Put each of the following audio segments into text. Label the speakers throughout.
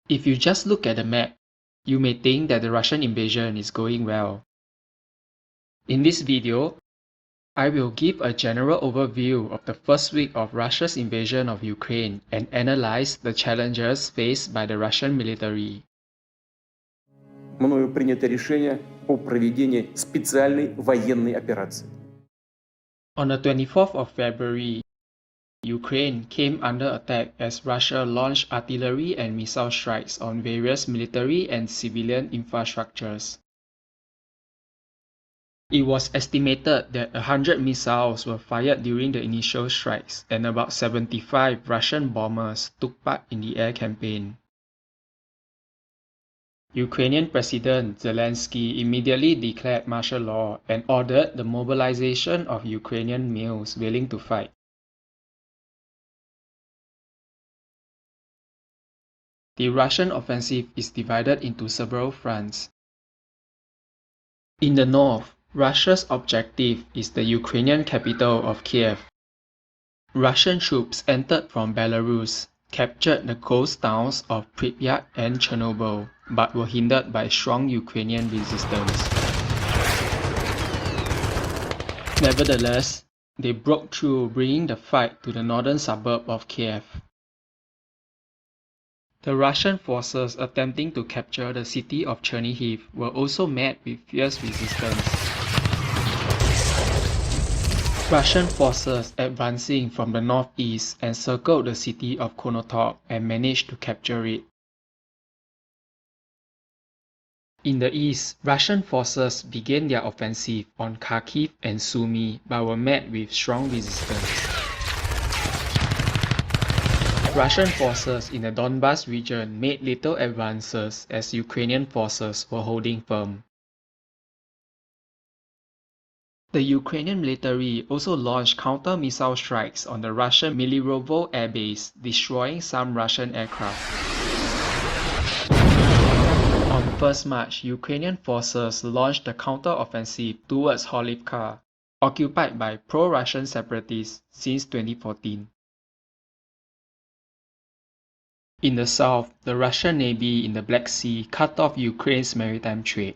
Speaker 1: If you just look at the map, you may think that the Russian invasion is going well. In this video, I will give a general overview of the first week of Russia's invasion of Ukraine and analyze the challenges faced by the Russian military.
Speaker 2: Мною принято решение о проведении специальной военной операции.
Speaker 1: On the 24th of February, Ukraine came under attack as Russia launched artillery and missile strikes on various military and civilian infrastructures. It was estimated that 100 missiles were fired during the initial strikes, and about 75 Russian bombers took part in the air campaign. Ukrainian President Zelensky immediately declared martial law and ordered the mobilization of Ukrainian males willing to fight. The Russian offensive is divided into several fronts. In the north, Russia's objective is the Ukrainian capital of Kiev. Russian troops entered from Belarus, captured the coast towns of Pripyat and Chernobyl, but were hindered by strong Ukrainian resistance. Nevertheless, they broke through, bringing the fight to the northern suburb of Kiev. The Russian forces attempting to capture the city of Chernihiv were also met with fierce resistance. Russian forces advancing from the northeast encircled the city of Konotop and managed to capture it. In the east, Russian forces began their offensive on Kharkiv and Sumy but were met with strong resistance. Russian forces in the Donbas region made little advances as Ukrainian forces were holding firm. The Ukrainian military also launched counter-missile strikes on the Russian Milirovo air base, destroying some Russian aircraft. On 1st March, Ukrainian forces launched a counter-offensive towards Horlivka, occupied by pro-Russian separatists since 2014. In the south, the Russian Navy in the Black Sea cut off Ukraine's maritime trade.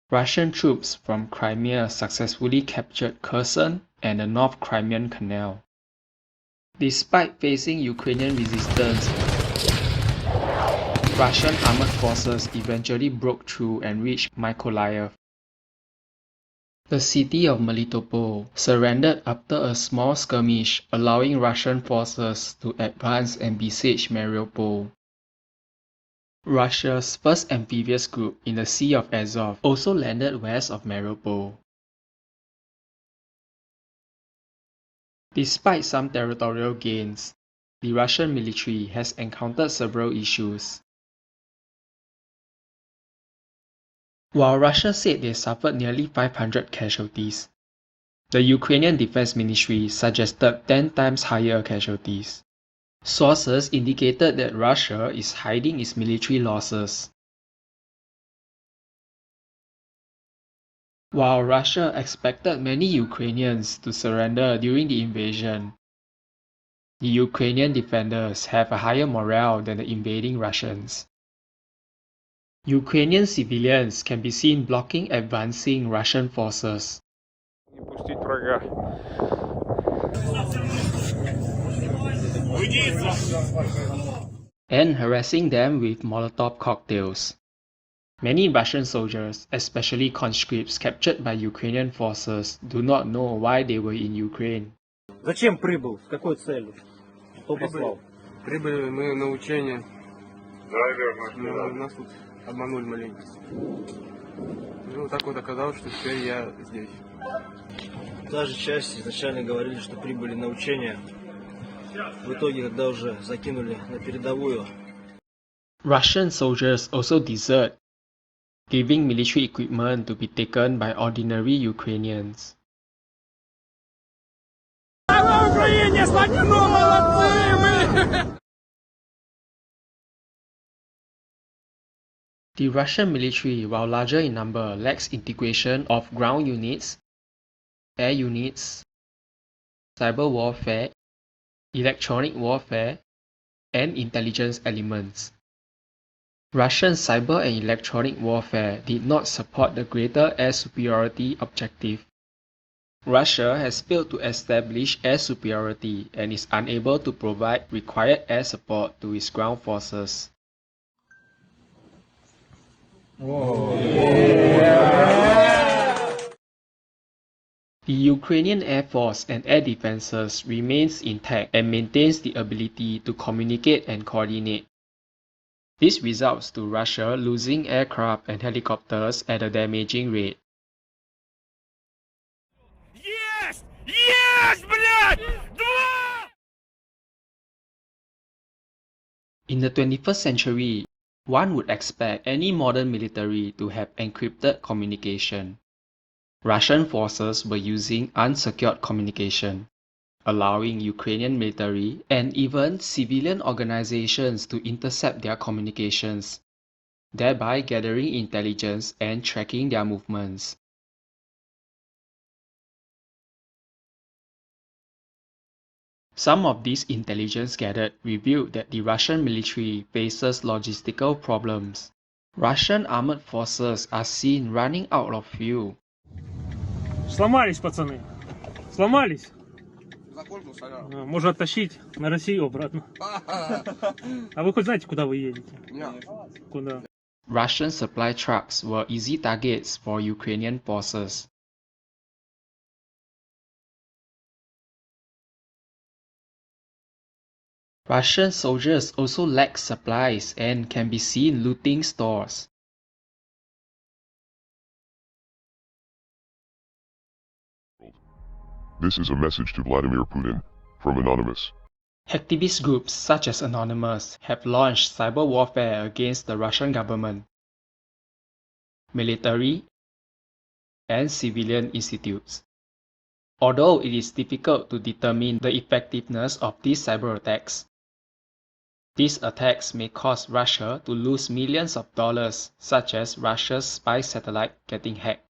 Speaker 1: Russian troops from Crimea successfully captured Kherson and the North Crimean Canal. Despite facing Ukrainian resistance, Russian armored forces eventually broke through and reached Mykolaiv. The city of Melitopol surrendered after a small skirmish, allowing Russian forces to advance and besiege Mariupol. Russia's first amphibious group in the Sea of Azov also landed west of Mariupol. Despite some territorial gains, the Russian military has encountered several issues. While Russia said they suffered nearly 500 casualties, the Ukrainian Defense Ministry suggested 10 times higher casualties. Sources indicated that Russia is hiding its military losses. While Russia expected many Ukrainians to surrender during the invasion, the Ukrainian defenders have a higher morale than the invading Russians. Ukrainian civilians can be seen blocking advancing Russian forces. And harassing them with Molotov cocktails. Many Russian soldiers, especially conscripts captured by Ukrainian forces, do not know why they were in Ukraine.
Speaker 3: Зачем прибыл? С какой целью? Кто послал?
Speaker 4: Прибыли мы на учение. Нас тут обманули маленько. Ну, так вот оказалось, что теперь я здесь.
Speaker 3: Та же часть изначально говорили, что прибыли на учение. В итоге, когда уже закинули на передовую.
Speaker 1: Russian soldiers also desert, giving military equipment to be taken by ordinary Ukrainians. The Russian military, while larger in number, lacks integration of ground units, air units, cyber warfare, electronic warfare, and intelligence elements. Russian cyber and electronic warfare did not support the greater air superiority objective. Russia has failed to establish air superiority and is unable to provide required air support to its ground forces. The Ukrainian Air Force and air defenses remains intact and maintains the ability to communicate and coordinate. This results to Russia losing aircraft and helicopters at a damaging rate.
Speaker 5: Есть! Есть, блядь! Два!
Speaker 1: In the 21st century, one would expect any modern military to have encrypted communication. Russian forces were using unsecured communication, allowing Ukrainian military and even civilian organizations to intercept their communications, thereby gathering intelligence and tracking their movements. Some of this intelligence gathered revealed that the Russian military faces logistical problems. Russian armored forces are seen running out of fuel.
Speaker 6: Сломались, пацаны. Сломались. Можно оттащить на Россию обратно. А вы хоть знаете, куда вы едете? Куда?
Speaker 1: Russian supply trucks were easy targets for Ukrainian forces. Russian soldiers also lack supplies and can be seen looting stores.
Speaker 7: This is a message to Vladimir Putin from Anonymous.
Speaker 1: Activist groups such as Anonymous have launched cyber warfare against the Russian government, military, and civilian institutes. Although it is difficult to determine the effectiveness of these cyber attacks, these attacks may cause Russia to lose millions of dollars, such as Russia's spy satellite getting hacked.